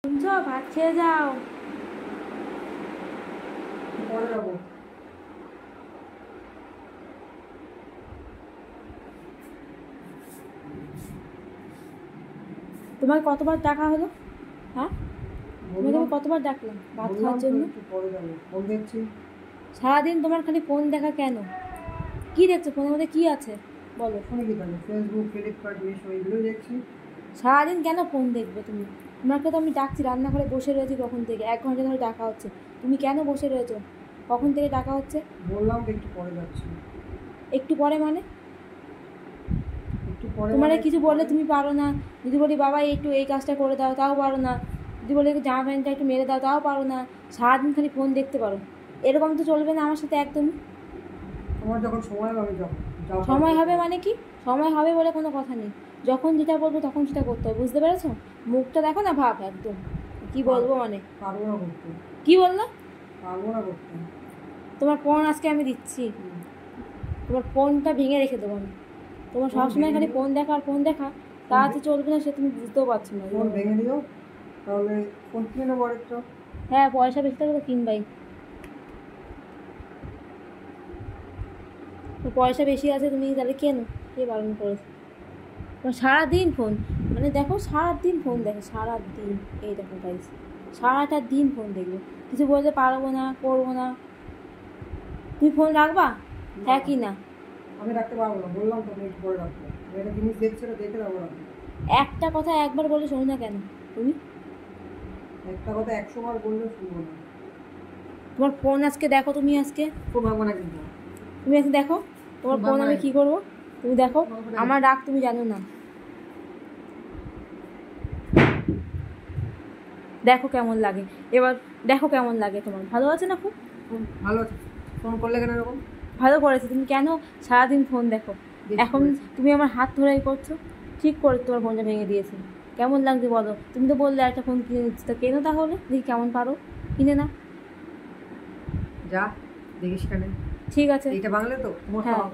শুনছো, ভাত খেয়ে যাও। পরে যাবো। তোমার কতবার ডাকা হলো? হ্যাঁ, তোমাকে আমি কতবার ডাকলাম ভাত খাওয়ার জন্য? পরে যাবো, ফোন দেখছি। সারাদিন তোমার খালি ফোন দেখা কেন? কি দেখছো ফোনের মধ্যে? কি আছে বলো? ফোনে কি থাকে? ফেসবুক, ফ্লিপকার্ট, মিশো এগুলোই দেখছি। সারাদিন কেন ফোন দেখবে তুমি? তোমাকে তো আমি ডাকছি, রান্নাঘরে বসে রয়েছি কখন থেকে, 1 ঘন্টা ধরে ডাকা হচ্ছে। তুমি কেন বসে রয়েছো? কখন থেকে ডাকা হচ্ছে? বললাম তো একটু পরে যাচ্ছি। একটু পরে মানে? একটু পরে তোমার মানে কিছু বললে তুমি পারো না। যদি বলি বাবা একটু এই কাজটা করে দাও, তাও পারো না। যদি বলি জামা প্যান্টটা একটু মেরে দাও, তাও পারো না। সারাদিন খালি ফোন দেখতে পারো। এরকম তো চলবে না আমার সাথে একদমই। তোমার যখন সময় হবে আমি যাবো। সময় হবে মানে কি? সময় হবে বলে কোনো কথা নেই। যখন যেটা বলবো তখন সেটা করতে হবে, বুঝতে পেরেছো? মুখটা দেখো না, ভাব একদম। কি বলবো মানে? পারবো না করতে। কি বললো? পারবো না করতে। তোমার ফোন আজকে আমি দিচ্ছি। তোমার ফোনটা ভেঙে রেখে দেবো আমি। তোমার সবসময় খালি ফোন দেখা আর ফোন দেখা, তা যে চলবে না সে তুমি বুঝতেও পারছো না। ফোন ভেঙে দিও, তাহলে ফোন কিনে নেবো আরেকটা। হ্যাঁ, পয়সা বেশি থাকলে তো কিনবাই। তো পয়সা বেশি আছে, তুমি তাহলে কেন? কে বারণ করেছে? তোমার সারাদিন ফোন, মানে দেখো সারাদিন ফোন দেখে, সারাদিন। এই দেখো গাইস, সারাটা দিন ফোন দেখবে। কিছু বলতে পারবো না, করবো না। তুমি ফোন রাখবা? হ্যাঁ কি না? আমি রাখতে পারবো না, বললাম তো আমি একটু পরে রাখবো। আমি একটা জিনিস দেখছি, ওটা দেখে যাবো রাখবো। একটা কথা একবার বলে শোনো না কেন তুমি? একটা কথা 100 বার বললেও শুনবো না। তোমার ফোন আজকে দেখো, তুমি আজকে ফোন ভাঙবো না কিন্তু। তুমি আজকে দেখো তোমার ফোন আমি কি করবো। তুমি দেখো, আমার রাগ তুমি জানো না। দেখো কেমন লাগে, এবার দেখো কেমন লাগে তোমার। ভালো আছে না খুব? ভালো আছে। ফোন করলে কেন এরকম? ভালো করেছে। তুমি কেন সারাদিন ফোন দেখো? এখন তুমি আমার হাত ধরেই করছো। ঠিক করে তোমার ফোনটা ভেঙে দিয়েছে। কেমন লাগছে বলো? তুমি তো বললে একটা ফোন কিনে দিচ্ছি, তো কেনো তাহলে, দেখি কেমন পারো। কিনে না। যা দেখিস কেন। ঠিক আছে। এইটা বাংলা তো তোমার। হ্যাঁ।